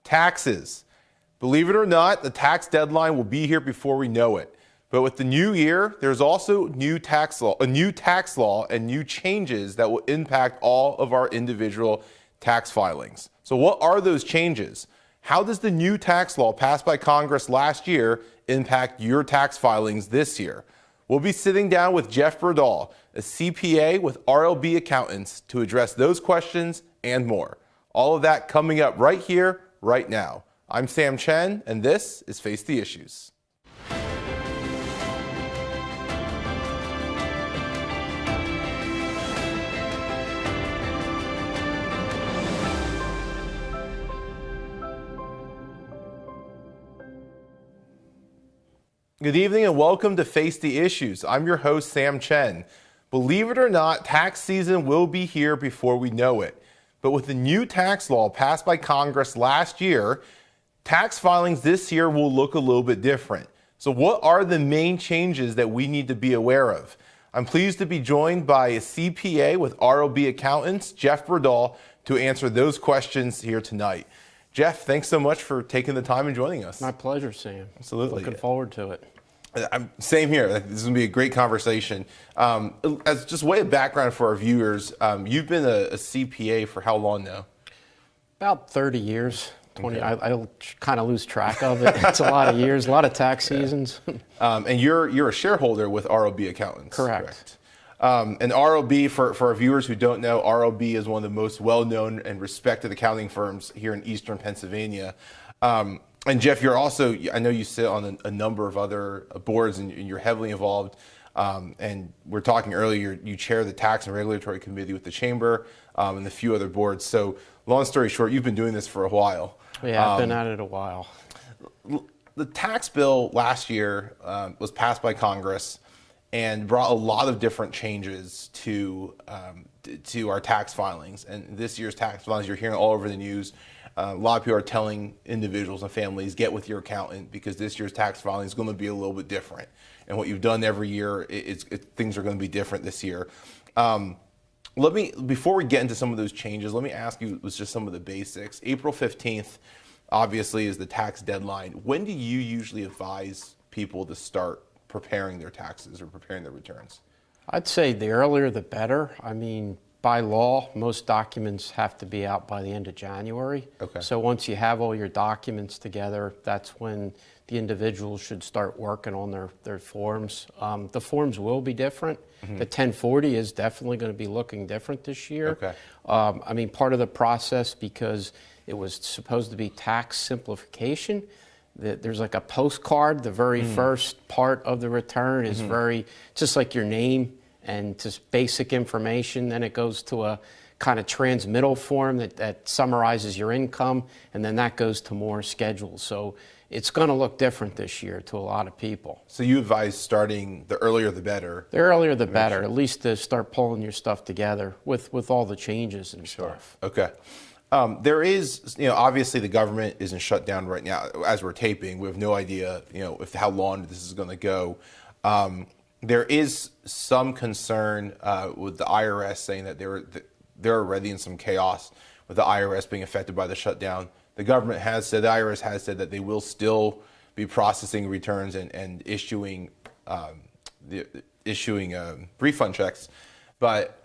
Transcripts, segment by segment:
taxes. Believe it or not, the tax deadline will be here before we know it. But with the new year, there's also a new tax law and new changes that will impact all of our individual tax filings. So what are those changes? How does the new tax law passed by Congress last year impact your tax filings this year? We'll be sitting down with Jeff Berdahl, a CPA with RLB Accountants, to address those questions and more. All of that coming up right here, right now. I'm Sam Chen, and this is Face the Issues. Good evening and welcome to Face the Issues. I'm your host, Sam Chen. Believe it or not, tax season will be here before we know it. But with the new tax law passed by Congress last year, tax filings this year will look a little bit different. So what are the main changes that we need to be aware of? I'm pleased to be joined by a CPA with RLB Accountants, Jeff Berdahl, to answer those questions here tonight. Jeff, thanks so much for taking the time and joining us. My pleasure, Sam. Absolutely. Looking forward to it. Same here. This is going to be a great conversation. As just way of background for our viewers, you've been a CPA for how long now? About 30 years. 20. Okay. I kind of lose track of it. It's a lot of years, a lot of tax seasons. And you're a shareholder with RLB Accountants. Correct. And RLB, for our viewers who don't know, RLB is one of the most well-known and respected accounting firms here in Eastern Pennsylvania. And Jeff, you're also, I know you sit on a number of other boards and you're heavily involved. And we're talking earlier, you chair the Tax and Regulatory Committee with the Chamber and a few other boards. So long story short, you've been doing this for a while. Yeah, I've been at it a while. The tax bill last year was passed by Congress and brought a lot of different changes to our tax filings. And this year's tax filings, you're hearing all over the news. A lot of people are telling individuals and families, get with your accountant because this year's tax filing is going to be a little bit different. And what you've done every year, things are going to be different this year. Before we get into some of those changes, let me ask you just some of the basics. April 15th, obviously, is the tax deadline. When do you usually advise people to start preparing their taxes or preparing their returns? I'd say the earlier the better. I mean, by law, most documents have to be out by the end of January. Okay. So once you have all your documents together, that's when the individuals should start working on their forms. The forms will be different. Mm-hmm. The 1040 is definitely going to be looking different this year. Okay. I mean, part of the process, because it was supposed to be tax simplification, there's like a postcard. The very first part of the return is very, just like your name and just basic information. Then it goes to a kind of transmittal form that summarizes your income, and then that goes to more schedules. So it's going to look different this year to a lot of people. So you advise starting the earlier the better? The earlier the better, at least to start pulling your stuff together with all the changes and stuff. Okay. There is, obviously the government is in shutdown right now. As we're taping, we have no idea, how long this is going to go. There is some concern with the IRS saying that they're already in some chaos with the IRS being affected by the shutdown. The government has said, the IRS has said that they will still be processing returns and issuing refund checks. But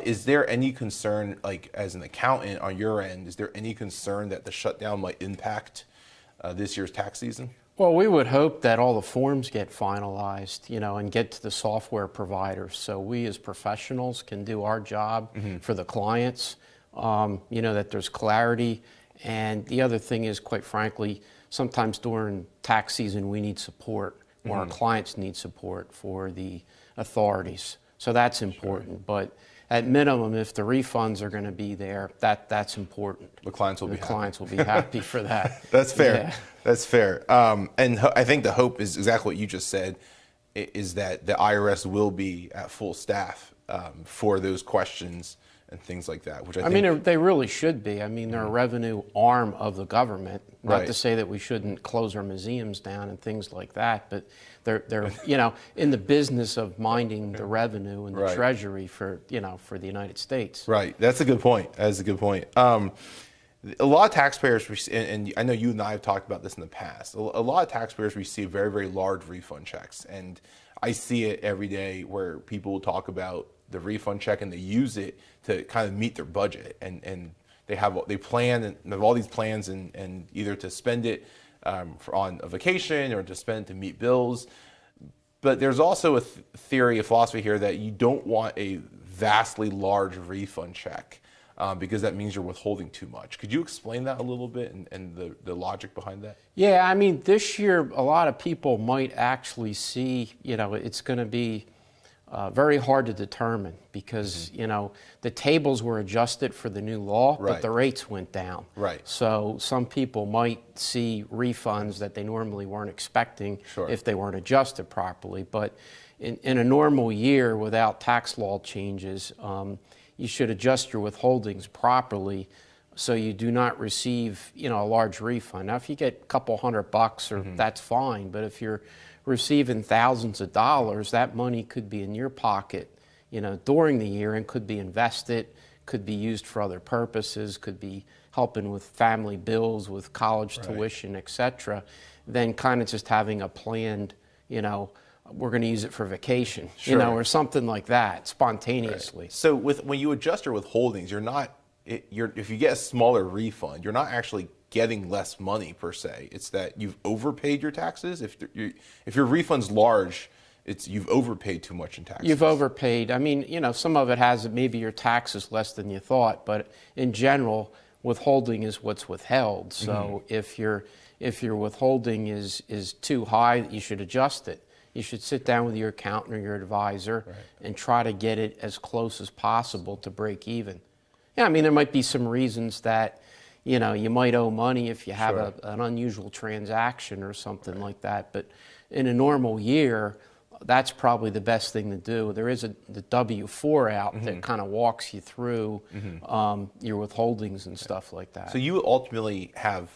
is there any concern, like as an accountant on your end, is there any concern that the shutdown might impact this year's tax season? Well, we would hope that all the forms get finalized, and get to the software providers so we as professionals can do our job for the clients, that there's clarity. And the other thing is, quite frankly, sometimes during tax season we need support, or our clients need support for the authorities. So that's important. Sure. But at minimum, if the refunds are going to be there, that's important. The clients will be happy for that. That's fair. Yeah. That's fair. And I think the hope is exactly what you just said, is that the IRS will be at full staff for those questions and things like that, which I think... they really should be. I mean, they're a revenue arm of the government. Not to say that we shouldn't close our museums down and things like that, but they're in the business of minding the revenue and the treasury for the United States. Right. That's a good point. That is a good point. A lot of taxpayers, and I know you and I have talked about this in the past, a lot of taxpayers receive very, very large refund checks. And I see it every day where people will talk about the refund check and they use it to kind of meet their budget. And they plan and have all these plans and either to spend it on a vacation or to spend it to meet bills. But there's also a theory, a philosophy here that you don't want a vastly large refund check. Because that means you're withholding too much. Could you explain that a little bit and the logic behind that? Yeah, I mean, this year a lot of people might actually see, it's going to be very hard to determine because, the tables were adjusted for the new law, but the rates went down. Right. So some people might see refunds that they normally weren't expecting if they weren't adjusted properly. But in a normal year without tax law changes, you should adjust your withholdings properly so you do not receive, a large refund. Now, if you get a couple $100 or that's fine, but if you're receiving thousands of dollars, that money could be in your pocket, during the year and could be invested, could be used for other purposes, could be helping with family bills, with college tuition, etc. Then kind of just having a planned, we're going to use it for vacation, or something like that, spontaneously. Right. So when you adjust your withholdings, if you get a smaller refund, you're not actually getting less money per se. It's that you've overpaid your taxes. If your refund's large, you've overpaid too much in taxes. You've overpaid. I mean, some of it has maybe your tax is less than you thought, but in general, withholding is what's withheld. So if your withholding is too high, you should adjust it. You should sit down with your accountant or your advisor and try to get it as close as possible to break even. Yeah, I mean, there might be some reasons that, you might owe money if you have an unusual transaction or something like that. But in a normal year, that's probably the best thing to do. There is the W-4 out that kind of walks you through your withholdings and stuff like that. So you ultimately have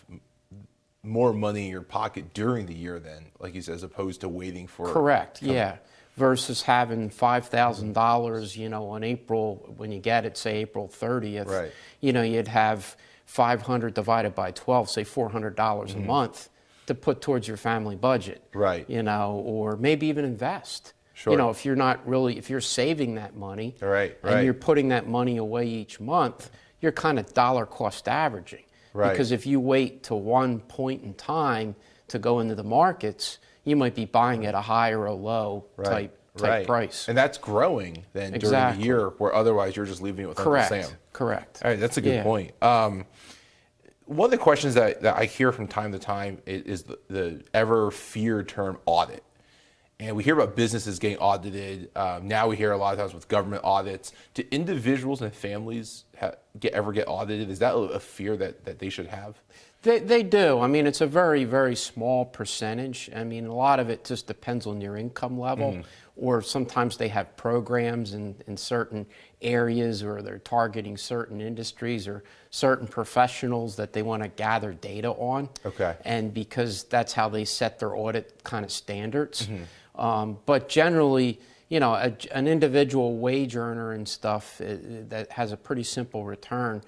more money in your pocket during the year then, like you said, as opposed to waiting for... Correct, yeah. Versus having $5,000, on April, when you get it, say April 30th, you'd have 500 divided by 12, say $400 a month to put towards your family budget. Right. Or maybe even invest. Sure. If you're saving that money and you're putting that money away each month, you're kind of dollar cost averaging. Right. Because if you wait to one point in time to go into the markets, you might be buying at a high or a low type price. And that's growing then during the year, where otherwise you're just leaving it with Uncle Sam. Correct. All right, that's a good point. One of the questions that I hear from time to time is the ever feared term audit. And we hear about businesses getting audited. Now we hear a lot of times with government audits. Do individuals and families ever get audited? Is that a fear that they should have? They do. I mean, it's a very, very small percentage. I mean, a lot of it just depends on your income level, or sometimes they have programs in certain areas, or they're targeting certain industries or certain professionals that they want to gather data on. Okay. And because that's how they set their audit kind of standards. But generally, an individual wage earner and stuff that has a pretty simple return,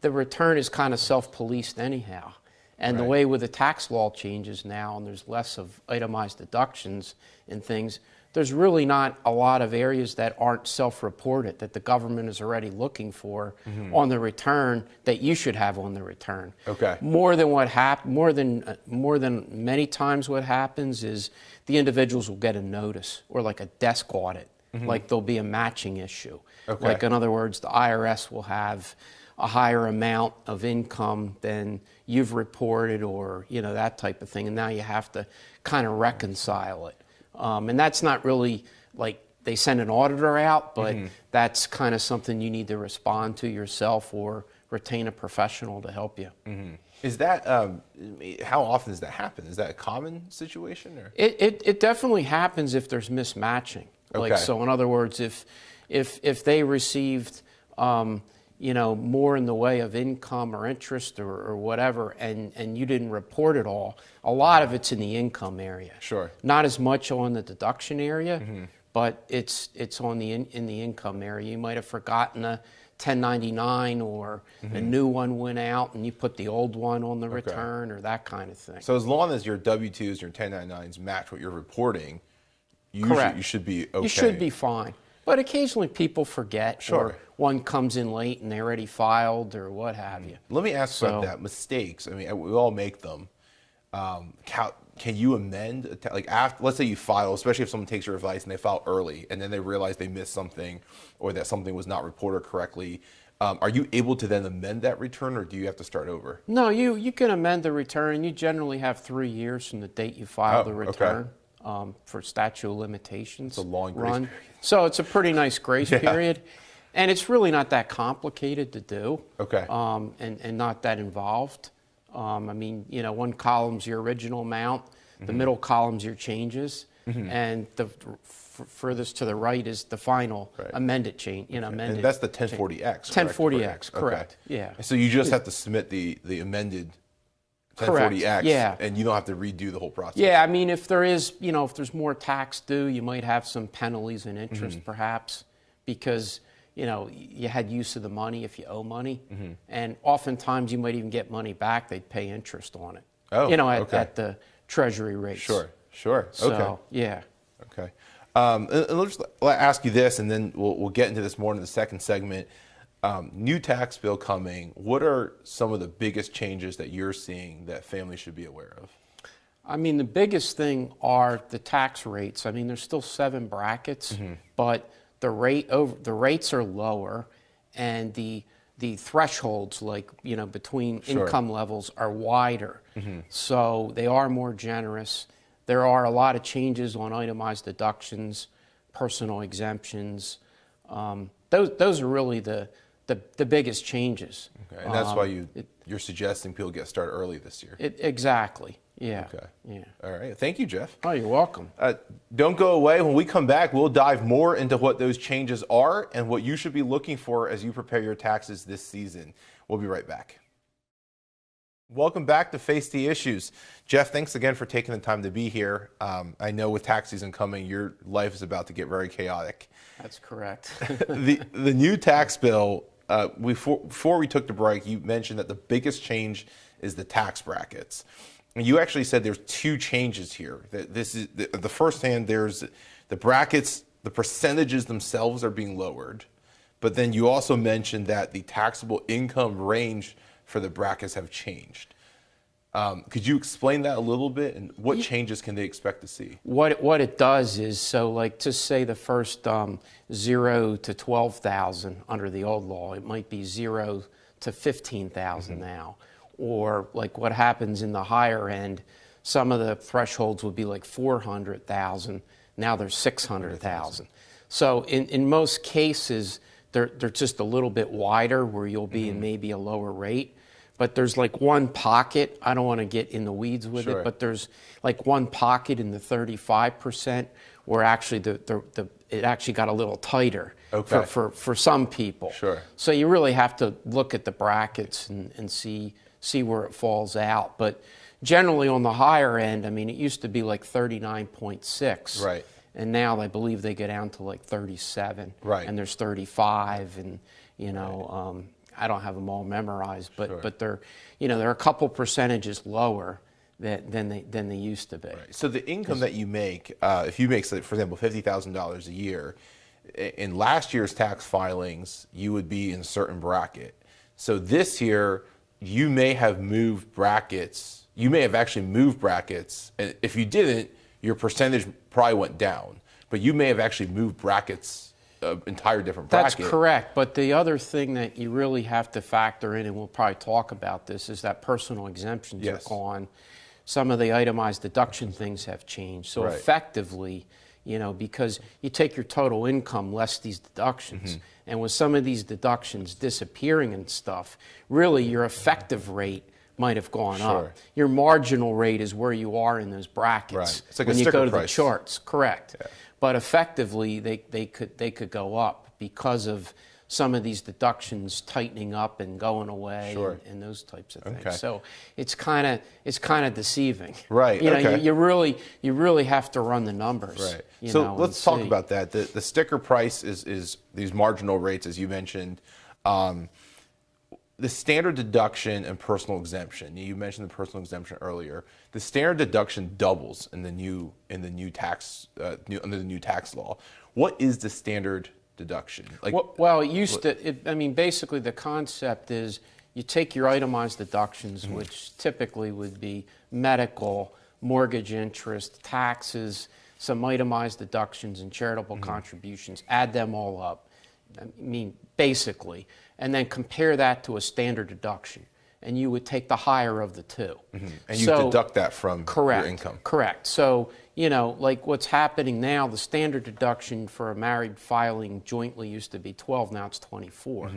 the return is kind of self-policed anyhow. And the way with the tax law changes now, and there's less of itemized deductions and things, there's really not a lot of areas that aren't self-reported that the government is already looking for on the return that you should have on the return. Okay. More than many times what happens is the individuals will get a notice or like a desk audit, like there'll be a matching issue. Okay. Like in other words, the IRS will have a higher amount of income than you've reported, or that type of thing, and now you have to kind of reconcile it. And that's not really like they send an auditor out, but that's kind of something you need to respond to yourself or retain a professional to help you. Is that how often does that happen? Is that a common situation? Or? It definitely happens if there's mismatching. Okay. Like, so in other words, if they received more in the way of income or interest or whatever, and you didn't report it all, a lot of it's in the income area. Sure. Not as much on the deduction area, but it's in the income area. You might have forgotten 1099 or a new one went out and you put the old one on the return or that kind of thing. So as long as your W-2s, your 1099s match what you're reporting, you should be okay. You should be fine. But occasionally people forget or one comes in late and they already filed or what have you. Let me ask about that. Mistakes, I mean, we all make them. Can you amend, like after, let's say you file, especially if someone takes your advice and they file early and then they realize they missed something or that something was not reported correctly, are you able to then amend that return or do you have to start over? No, you can amend the return. You generally have 3 years from the date you file the return for statute of limitations. It's a long grace period. So it's a pretty nice grace period. And it's really not that complicated to do and not that involved. I mean, you know, one column's your original amount, the middle column's your changes, and the furthest to the right is the final amended change. You know, amended. And that's the 1040X. 1040X, correct. Yeah. So you just have to submit the amended 1040X, and you don't have to redo the whole process. Yeah, I mean, if there is, you know, if there's more tax due, you might have some penalties and interest, perhaps, because you know, you had use of the money if you owe money. And oftentimes you might even get money back. They'd pay interest on it. Oh, you know, at the treasury rates. Sure. So, yeah. Okay. And let's ask you this, and then we'll get into this more in the second segment. New tax bill coming. What are some of the biggest changes that you're seeing that families should be aware of? I mean, the biggest thing are the tax rates. I mean, there's still 7 brackets, but the rates are lower, and the thresholds, like, you know, between income levels are wider. So they are more generous. There are a lot of changes on itemized deductions, personal exemptions. Those are really the biggest changes. Okay, and that's why you're suggesting people get started early this year. Exactly. Yeah. Okay. Yeah. All right. Thank you, Jeff. Oh, you're welcome. Don't go away. When we come back, we'll dive more into what those changes are and what you should be looking for as you prepare your taxes this season. We'll be right back. Welcome back to Face the Issues. Jeff, thanks again for taking the time to be here. I know with tax season coming, your life is about to get very chaotic. That's correct. The new tax bill, before we took the break, you mentioned that the biggest change is the tax brackets. You actually said there's 2 changes here. That this is the first hand. There's the brackets, the percentages themselves are being lowered, but then you also mentioned that the taxable income range for the brackets have changed. Could you explain that a little bit, and what changes can they expect to see? What it does is, so like, just say the first 0 to 12,000 under the old law, it might be 0 to 15,000 now. Or like what happens in the higher end, some of the thresholds would be like 400,000. Now there's 600,000. So in most cases, they're just a little bit wider where you'll be in maybe a lower rate. But there's like one pocket, I don't want to get in the weeds with it, but there's like one pocket in the 35% where actually it actually got a little tighter for some people. So you really have to look at the brackets and see where it falls out. But generally on the higher end, I mean, it used to be like 39.6. Right. And now I believe they go down to like 37. Right. And there's 35, and, you know, I don't have them all memorized, but they're, you know, they're a couple percentages lower than they used to be. Right. So the income that you make, if you make, for example, $50,000 a year, in last year's tax filings, you would be in a certain bracket. So this year, you may have moved brackets. You may have actually moved brackets. And if you didn't, your percentage probably went down. But you may have actually moved brackets, entire different bracket. That's correct. But the other thing that you really have to factor in, and we'll probably talk about this, is that personal exemptions are gone. Some of the itemized deduction things have changed. So effectively, you know, because you take your total income less these deductions, and with some of these deductions disappearing and stuff, really your effective rate might have gone up. Your marginal rate is where you are in those brackets It's like when a you go to price. the charts. Correct. But effectively, they could go up because of some of these deductions tightening up and going away and those types of things. So it's kind of deceiving. Right. You know, you really have to run the numbers. Right. You so know, let's talk about that. The sticker price is these marginal rates, as you mentioned. The standard deduction and personal exemption. You mentioned the personal exemption earlier. The standard deduction doubles in the new tax under the new tax law. What is the standard deduction? Like, well, it used to. I mean, basically, the concept is you take your itemized deductions, which typically would be medical, mortgage interest, taxes, some itemized deductions, and charitable contributions. Add them all up. I mean, basically, and then compare that to a standard deduction, and you would take the higher of the two. And you deduct that from your income. Correct. So, like what's happening now, the standard deduction for a married filing jointly used to be 12, now it's 24.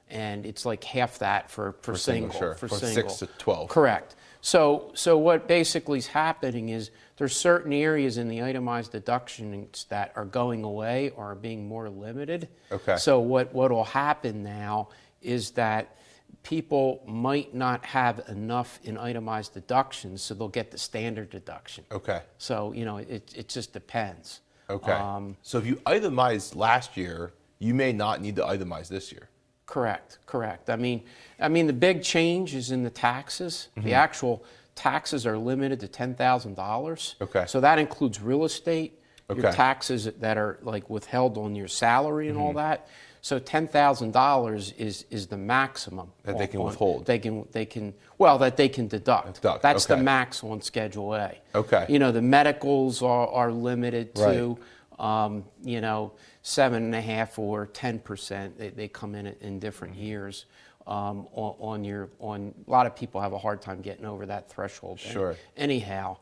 And it's like half that for single. Sure. For From single. 6 to 12. Correct. So what basically is happening is there's certain areas in the itemized deductions that are going away or are being more limited. Okay. So what will happen now is that people might not have enough in itemized deductions, so they'll get the standard deduction. Okay. So, it just depends. Okay. So if you itemized last year, you may not need to itemize this year. Correct. I mean, the big change is in the taxes. The actual taxes are limited to $10,000. Okay. So that includes real estate, your Okay. taxes that are like withheld on your salary and all that. So $10,000 is the maximum That they can withhold. They can that they can deduct. That's okay. the max on Schedule A. Okay. The medicals are limited to. 7.5% or 10%. They come in different years. On a lot of people have a hard time getting over that threshold. Sure. Anyhow,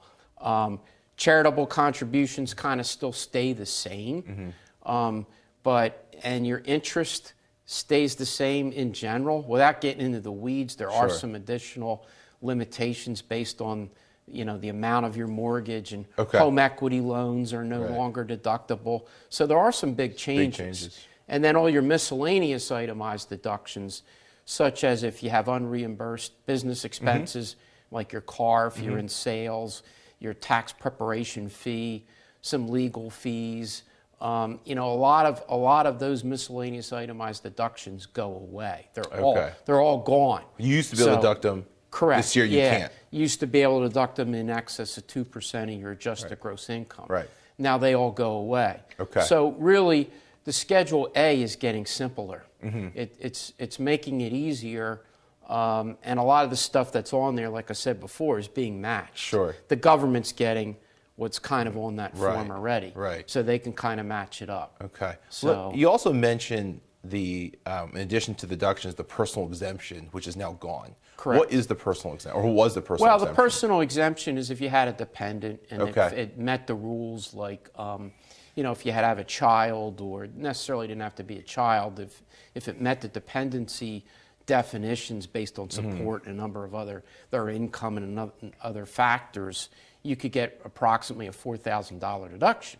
charitable contributions kind of still stay the same, and your interest stays the same in general. Without getting into the weeds, there are some additional limitations based on the amount of your mortgage, and home equity loans are no longer deductible. So there are some big changes. And then all your miscellaneous itemized deductions, such as if you have unreimbursed business expenses, like your car, if you're in sales, your tax preparation fee, some legal fees. A lot of those miscellaneous itemized deductions go away. They're all gone. You used to be able to deduct them. Correct. This year you can't. You used to be able to deduct them in excess of 2% of your adjusted gross income. Right. Now they all go away. Okay. So really, the Schedule A is getting simpler. It's making it easier, and a lot of the stuff that's on there, like I said before, is being matched. Sure. The government's getting what's kind of on that form already. Right. So they can kind of match it up. Okay. So you also mentioned in addition to the deductions, the personal exemption, which is now gone. Correct. What is the personal exemption, or what was the personal exemption? Well, the personal exemption is if you had a dependent and it met the rules, like, if you had to have a child, or necessarily didn't have to be a child, if it met the dependency definitions based on support and a number of their income and other factors, you could get approximately a $4,000 deduction.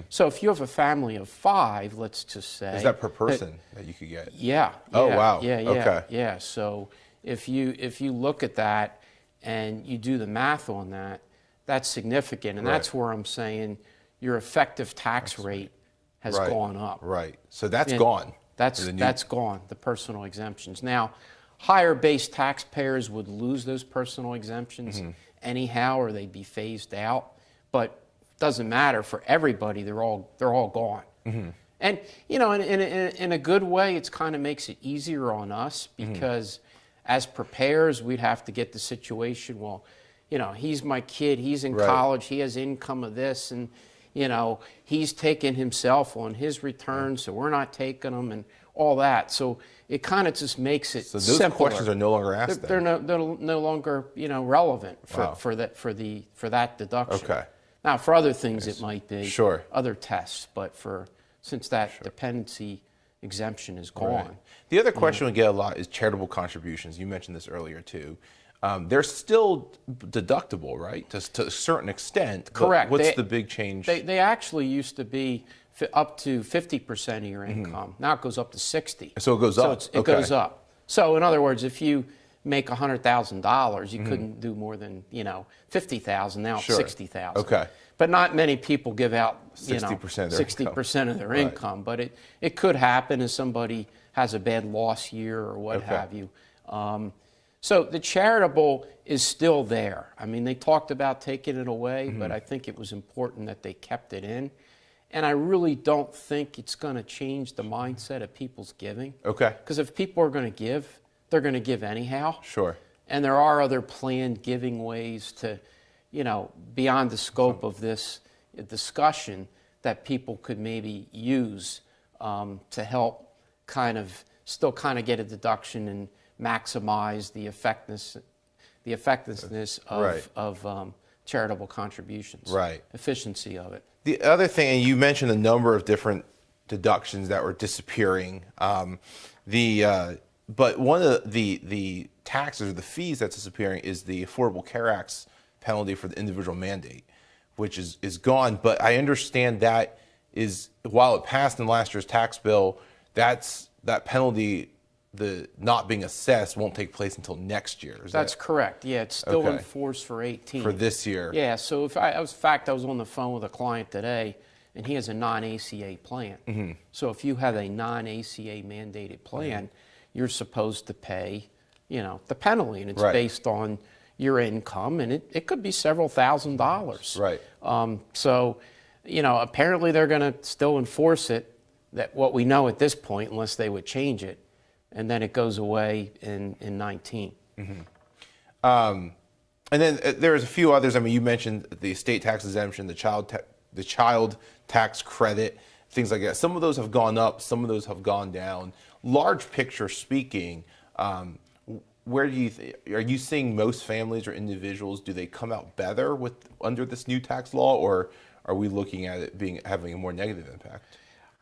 So if you have a family of 5, let's just say. Is that per person that you could get? Yeah. Oh, wow. Yeah. Okay. Yeah. So if you look at that and you do the math on that, that's significant. And that's where I'm saying your effective tax rate has gone up. Right. So that's gone. That's gone, the personal exemptions. Now, higher base taxpayers would lose those personal exemptions anyhow, or they'd be phased out. But it doesn't matter for everybody; they're all gone. And in a good way, it kind of makes it easier on us because as preparers, we'd have to get the situation. Well, he's my kid; he's in college; he has income of this, and he's taking himself on his returns, so we're not taking them, and all that. So it kind of just makes it so those simpler. questions are no longer asked. They're no longer relevant for that deduction. Okay. Now for other things it might be other tests, but since that dependency exemption is gone. Right. The other question we get a lot is charitable contributions. You mentioned this earlier too. They're still deductible, right? To a certain extent. Correct. What's the big change? They actually used to be up to 50% of your income. Now it goes up to 60. So it goes up. It goes up. So in other words, if you make $100,000, you couldn't do more than $50,000. Now it's $60,000. Okay. But not many people give out 60% of their 60% of their income. But it could happen if somebody has a bad loss year or what Okay. have you. So the charitable is still there. I mean, they talked about taking it away, but I think it was important that they kept it in. And I really don't think it's going to change the mindset of people's giving. Okay. Because if people are going to give, they're going to give anyhow. Sure. And there are other planned giving ways to, beyond the scope of this discussion that people could maybe use to help still get a deduction and maximize the effectiveness of, Right. of charitable contributions. Right. Efficiency of it. The other thing, and you mentioned a number of different deductions that were disappearing. But one of the taxes or the fees that's disappearing is the Affordable Care Act's penalty for the individual mandate, which is gone. But I understand that is, while it passed in last year's tax bill, that penalty, the not being assessed, won't take place until next year. That's correct. Yeah, it's still Okay. in force for 18. For this year. Yeah, so I was on the phone with a client today, and he has a non-ACA plan. So if you have a non-ACA mandated plan, you're supposed to pay, the penalty, and it's Right. based on your income, and it could be several $1,000s. Right. So, apparently they're going to still enforce it, that what we know at this point, unless they would change it, and then it goes away in 19. And then there's a few others. I mean, you mentioned the estate tax exemption, the child tax credit, things like that. Some of those have gone up, some of those have gone down. Large picture speaking, where do you are you seeing most families or individuals, do they come out better under this new tax law, or are we looking at it having a more negative impact?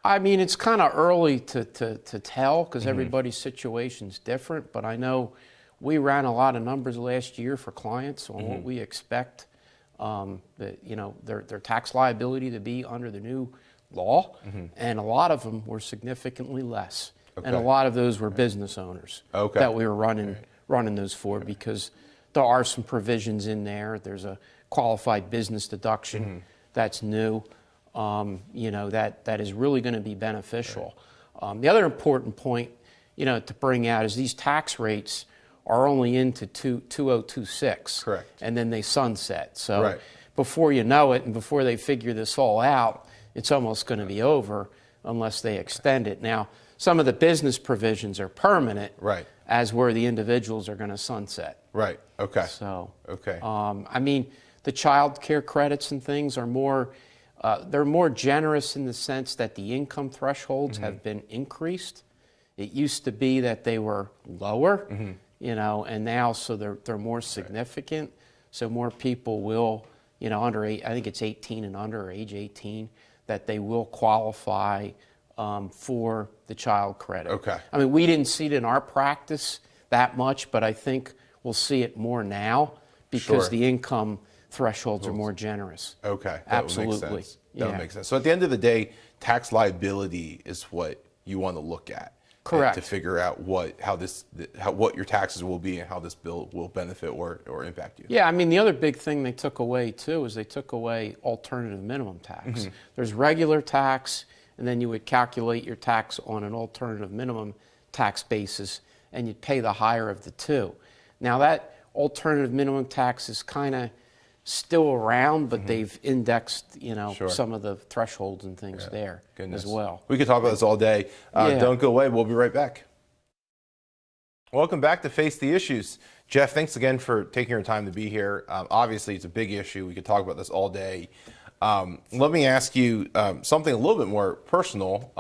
I mean, it's kind of early to tell because everybody's situation's different, but I know we ran a lot of numbers last year for clients on what we expect their tax liability to be under the new law, and a lot of them were significantly less. Okay. And a lot of those were business owners that we were running those for, because there are some provisions in there. There's a qualified business deduction that's new. That is really going to be beneficial. The other important point, to bring out is these tax rates are only into 2026. Correct. And then they sunset. So Right. before you know it and before they figure this all out, it's almost going to be over unless they extend it. Now, some of the business provisions are permanent, Right. as where the individuals are going to sunset. Right. Okay. So, Okay. I mean, the child care credits and things are more, they're more generous in the sense that the income thresholds have been increased. It used to be that they were lower, and now so they're more significant. So more people will, I think it's 18 and under, or age 18, that they will qualify for the child credit. Okay. I mean, we didn't see it in our practice that much, but I think we'll see it more now because Sure. the income thresholds are more generous. Okay. That Absolutely. Would make sense. That would Yeah. make sense. So at the end of the day, tax liability is what you want to look at. Correct. To figure out what your taxes will be and how this bill will benefit or impact you. Yeah, I mean, the other big thing they took away, too, is they took away alternative minimum tax. There's regular tax, and then you would calculate your tax on an alternative minimum tax basis, and you'd pay the higher of the two. Now, that alternative minimum tax is kind of still around, but they've indexed, Sure. some of the thresholds and things there as well. We could talk about this all day. Yeah. Don't go away. We'll be right back. Welcome back to Face the Issues. Jeff, thanks again for taking your time to be here. Obviously, it's a big issue. We could talk about this all day. Let me ask you something a little bit more personal.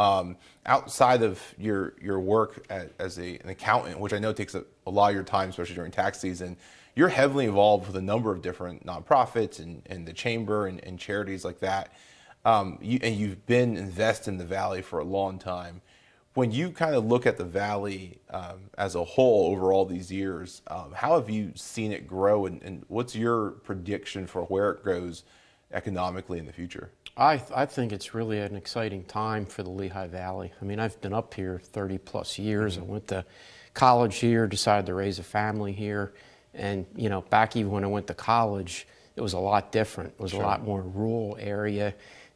Outside of your work as an accountant, which I know takes a lot of your time, especially during tax season, you're heavily involved with a number of different nonprofits and the chamber and charities like that. You've been invested in the Valley for a long time. When you kind of look at the Valley as a whole over all these years, how have you seen it grow, and what's your prediction for where it goes economically in the future? I think it's really an exciting time for the Lehigh Valley. I mean, I've been up here 30 plus years. I went to college here, decided to raise a family here. And, back even when I went to college, it was a lot different. It was a lot more rural area,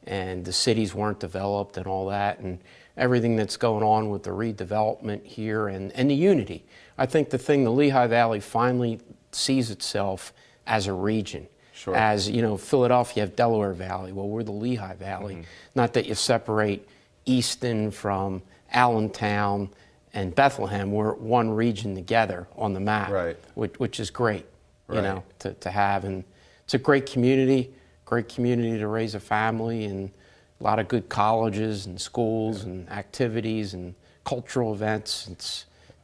and the cities weren't developed and all that. And everything that's going on with the redevelopment here and the unity. I think the thing, the Lehigh Valley finally sees itself as a region. Sure. As, you know, Philadelphia, you have Delaware Valley. Well, we're the Lehigh Valley. Not that you separate Easton from Allentown and Bethlehem. We're one region together on the map, Right. which is great, you Right. know, to have. And it's a great community to raise a family, and a lot of good colleges and schools and activities and cultural events.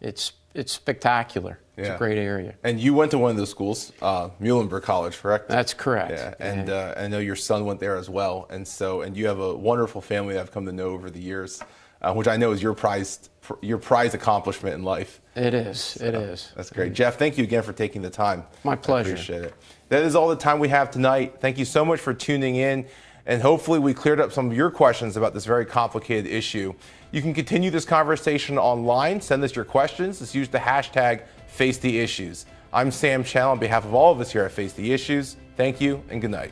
It's spectacular. It's a great area. And you went to one of those schools, Muhlenberg College, correct? That's correct. Yeah, and I know your son went there as well, and you have a wonderful family that I've come to know over the years, which I know is your prized accomplishment in life. It is. It is. That's great, Jeff. Thank you again for taking the time. My pleasure. I appreciate it. That is all the time we have tonight. Thank you so much for tuning in, and hopefully we cleared up some of your questions about this very complicated issue. You can continue this conversation online. Send us your questions. Just use the hashtag #FaceTheIssues. I'm Sam Channel on behalf of all of us here at Face the Issues. Thank you and good night.